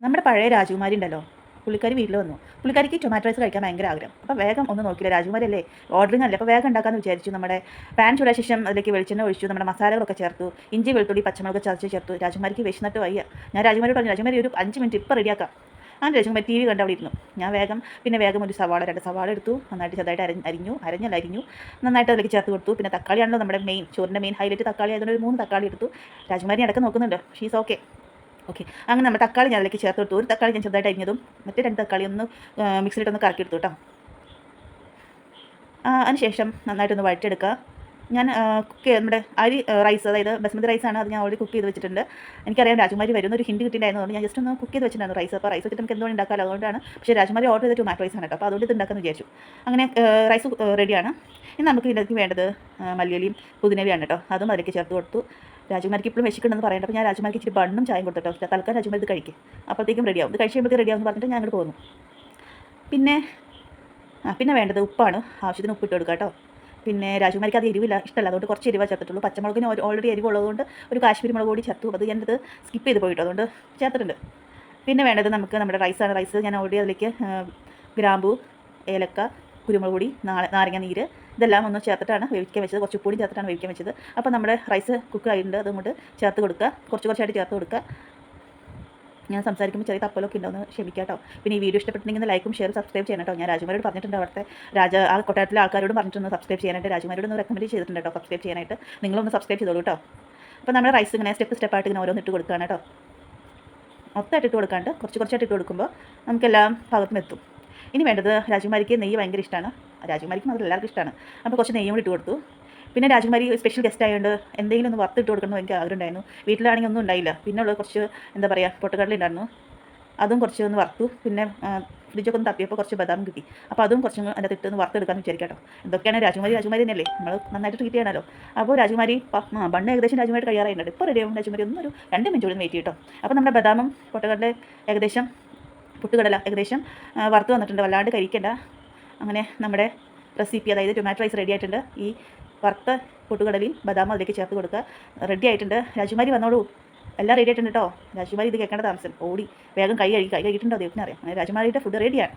നമ്മുടെ പഴയ രാജകുമാരി ഉണ്ടല്ലോ, പുള്ളിക്കാരി വീട്ടിൽ വന്നു. പുള്ളിക്കാരിക്ക് ടൊമാറ്റോ റൈസ് കഴിക്കാൻ ഭയങ്കര ആഗ്രഹം. അപ്പോൾ വേഗം ഒന്നും നോക്കില്ല, രാജകുമാരി അല്ലേ, ഓർഡറിംഗ് അല്ലേ, അപ്പോൾ വേഗം ഉണ്ടാക്കാമെന്ന് വിചാരിച്ചു. നമ്മുടെ പാൻ ചൂടായ ശേഷം അതിലേക്ക് വെളിച്ചെണ്ണ ഒഴിച്ചു, നമ്മുടെ മസാലകളൊക്കെ ചേർത്തു, ഇഞ്ചി വെളുത്തുള്ളി പച്ചമുളക് ചതച്ച് ചേർത്തു. രാജകുമാരിക്ക് വിശന്നിട്ട് വയ്യ. ഞാൻ രാജകുമാരി പറഞ്ഞു, രാജകുമാരി ഒരു 5 മിനിറ്റ് ഇപ്പോൾ റെഡിയാക്കാം. ആ രാജകുമാരി TV കണ്ട് അവിടെ ഇരുന്നു. ഞാൻ വേഗം ഒരു സവാള 2 സവാള എടുത്തു, നന്നായിട്ട് ചെറുതായിട്ട് അരിഞ്ഞു നന്നായിട്ട് അതിലേക്ക് ചേർത്ത് കൊടുത്തു. പിന്നെ തക്കാളിയാണല്ലോ നമ്മുടെ മെയിൻ, ചോറിൻ്റെ മെയിൻ ഹൈലൈറ്റ് തക്കാളി ആയതുകൊണ്ട് ഒരു 3 തക്കാളി എടുത്തു. രാജകുമാരി അടക്കം നോക്കുന്നുണ്ട്, ഷീസ് ഓക്കെ. അങ്ങനെ നമ്മുടെ തക്കാളി ഞാൻ അതിലേക്ക് ചേർത്ത് കൊടുത്തു. ഒരു തക്കാളി ഞാൻ ചെറുതായിട്ട് അരിഞ്ഞതും മറ്റേ 2 തക്കാളി ഒന്ന് മിക്സിയിലിട്ടൊന്ന് കറക്കി എടുത്തു കേട്ടോ. അതിനുശേഷം നന്നായിട്ടൊന്ന് വഴറ്റിയെടുക്കുക. ഞാൻ നമ്മുടെ റൈസ്, അതായത് ബസ്മതി റൈസാണ്, അത് ഞാൻ ഓൾറെഡി കുക്ക് ചെയ്ത് വെച്ചിട്ടുണ്ട്. എനിക്കറിയാം രാജകുമാരി വരുന്ന ഒരു ഹിൻഡ് കിട്ടിയിട്ടുണ്ടായിരുന്നു, ഞാൻ ജസ്റ്റ് ഒന്ന് കുക്ക് ചെയ്ത് വെച്ചിട്ടുണ്ടായിരുന്നു റൈസ്. അപ്പോൾ റൈസ് വെച്ചിട്ട് നമുക്ക് എന്തുകൊണ്ട് ഉണ്ടാക്കാമല്ലോ, അതുകൊണ്ടാണ്. പക്ഷേ രാജകുമാരി ഓർഡർ ചെയ്ത് ടൊമാറ്റോ റൈസാണ് കേട്ടോ, അപ്പോൾ അതുകൊണ്ട് ഇത് ഉണ്ടാക്കാമെന്ന് വിചാരിച്ചു. അങ്ങനെ റൈസ് റെഡിയാണ്. ഇനി നമുക്ക് ഇതിലേക്ക് വേണ്ടത് മല്ലിയിലയും പുതിനയിലയാണ് കേട്ടോ, അതും അതിലേക്ക് ചേർത്ത് കൊടുത്തു. രാജകുമാരിക്ക് ഇപ്പോഴും വിശക്കുണ്ടെന്ന് പറയേണ്ടത്, അപ്പോൾ ഞാൻ രാജകുമാരിക്ക് ഇച്ചിരി ബണ്ണും ചായയും കൊടുത്തിട്ടോ. തൽക്കാലം രാജകുമാരി ഇത് കഴിക്കും, അപ്പോഴത്തേക്കും റെഡിയാവും. ഇത് കഴിച്ച് കഴിയുമ്പോഴത്തേക്കും റെഡിയാവുമെന്ന് പറഞ്ഞിട്ട് ഞാൻ അങ്ങോട്ട് പോകുന്നു. പിന്നെ വേണ്ടത് ഉപ്പാണ്. ആവശ്യത്തിന് ഉപ്പിട്ട് കൊടുക്കുക കേട്ടോ. പിന്നെ രാജകുമാരിക്ക് അത് എരിവില്ല, ഇഷ്ടമല്ല, അതുകൊണ്ട് കുറച്ച് എരിവാ ചേർത്തിട്ടുള്ളൂ. പച്ചമുളകിന് ഓൾറെഡി എരിവുള്ളതുകൊണ്ട് ഒരു കാശ്മീരി മുളക് കൂടി ചേർത്തു. അത് ഞാനത് സ്കിപ്പ് ചെയ്ത് പോയിട്ടോ, അതുകൊണ്ട് ചേർത്തിട്ടുണ്ട്. പിന്നെ വേണ്ടത് നമുക്ക് നമ്മുടെ റൈസാണ്. റൈസ് ഞാൻ ഓൾറെഡി അതിലേക്ക് ഗ്രാമ്പൂ, ഏലക്ക, കുരുമുളക് പൊടി, നാരങ്ങ നീര് ഇതെല്ലാം ഒന്ന് ചേർത്തിട്ടാണ് വേവിക്കാൻ വെച്ചത്. കുറച്ച് ഉപ്പുപൊടി ചേർത്തിട്ടാണ് വേവിക്കാൻ വെച്ചത്. അപ്പോൾ നമ്മുടെ റൈസ് കുക്ക് ആയിട്ടുണ്ട്, അതുകൊണ്ട് ചേർത്ത് കൊടുക്കുക. കുറച്ചായിട്ട് ചേർത്ത് കൊടുക്കുക. ഞാൻ സംസാരിക്കുമ്പോൾ ചെറിയ തപ്പലൊക്കെ ഉണ്ടാവുന്ന ക്ഷമിക്കാം കേട്ടോ. പിന്നെ ഈ വീഡിയോ ഇഷ്ടപ്പെട്ടിട്ടുണ്ടെങ്കിൽ ലൈക്കും ഷെയർ സബ്സ്ക്രൈബ് ചെയ്യണം കേട്ടോ. ഞാൻ രാജകുമാരിയോട് പറഞ്ഞിട്ടുണ്ട്, അവിടുത്തെ കൊട്ടാരത്തിലെ ആൾക്കാരോട് പറഞ്ഞിട്ടൊന്ന് സബ്സ്ക്രൈബ് ചെയ്യാനായിട്ട്. രാജകുമാരിയോട് ഒന്ന് റെക്കമെൻഡ് ചെയ്തിട്ടുണ്ട് കേട്ടോ സബ്സ്ക്രൈബ് ചെയ്യാനായിട്ട്. നിങ്ങളൊന്ന് സബ്സ്ക്രൈബ് ചെയ്തോളൂ കേട്ടോ. അപ്പോൾ നമ്മുടെ റൈസ് ഇങ്ങനെ സ്റ്റെപ്പായിട്ട് ഇങ്ങനെ ഓരോന്ന് ഇട്ട് കൊടുക്കുകയാണ് കേട്ടോ. മൊത്തമായിട്ട് ഇട്ട് കൊടുക്കാണ്ട് കുറച്ചായിട്ട് ഇട്ട് കൊടുക്കുമ്പോൾ നമുക്കെല്ലാം ഭാഗത്തും എത്തും. ഇനി വേണ്ടത്, രാജകുമാരിക്ക് നെയ്യ് ഭയങ്കര ഇഷ്ടമാണ്. രാജകുമാരിക്ക് മാത്രമല്ല എല്ലാവർക്കും ഇഷ്ടമാണ്. അപ്പോൾ കുറച്ച് നെയ്യും കൂടി ഇട്ട് കൊടുത്തു. പിന്നെ രാജകുമാരി സ്പെഷ്യൽ ഗസ്റ്റ് ആയതുകൊണ്ട് എന്തെങ്കിലും ഒന്ന് വറുത്തിട്ട് കൊടുക്കണമെന്ന് എനിക്ക് ആഗ്രഹം ഉണ്ടായിരുന്നു. വീട്ടിലാണെങ്കിൽ ഒന്നും ഉണ്ടായില്ല. പിന്നെ ഉള്ളത് കുറച്ച് എന്താ പറയുക, പൊട്ടുകടല ഉണ്ടായിരുന്നു, അതും കുറച്ച് ഒന്ന് വറുത്തു. പിന്നെ ഫ്രിഡ്ജൊക്കെ ഒന്ന് തപ്പിയപ്പോൾ കുറച്ച് ബദാം കിട്ടി, അപ്പോൾ അതും കുറച്ച് അതിൻ്റെ ഇട്ടൊന്ന് വറുത്തെടുക്കാമെന്ന് വിചാരിക്കാം കേട്ടോ. എന്തൊക്കെയാണ് രാജകുമാരി തന്നെയല്ലേ, നമ്മൾ നന്നായിട്ട് ട്രീറ്റ് ചെയ്യണമല്ലോ. അപ്പോൾ രാജകുമാരി ബണ്ണ് ഏകദേശം രാജകുമാരി കഴിയാറായിട്ടുണ്ട്. ഇപ്പോൾ റെഡിയാവും രാജകുമാരി. ഒന്നൊരു 2 മിനിറ്റ് കൂടി വെയിറ്റ് ചെയ്യട്ടോ. അപ്പോൾ നമ്മുടെ ബദാമും പൊട്ടുകടല ഏകദേശം വറുത്ത് വന്നിട്ടുണ്ട്, വല്ലാണ്ട് കഴിക്കേണ്ട. അങ്ങനെ നമ്മുടെ റെസിപ്പി, അതായത് ടൊമാറ്റോ റൈസ് റെഡി ആയിട്ടുണ്ട്. ഈ വറുത്ത പൊട്ടുകടലയും ബദാമും അതിലേക്ക് ചേർത്ത് കൊടുക്കുക. റെഡി ആയിട്ടുണ്ട്. രാജകുമാരി വന്നോളൂ, എല്ലാം റെഡി ആയിട്ടുണ്ട് കേട്ടോ. രാജകുമാരി ഇത് കേൾക്കേണ്ട താമസം ഓടി വേഗം കൈ കഴുകിയിട്ടുണ്ടോ ദൈവത്തിന് അറിയാം. അങ്ങനെ രാജകുമാരിയുടെ ഫുഡ് റെഡിയാണ്.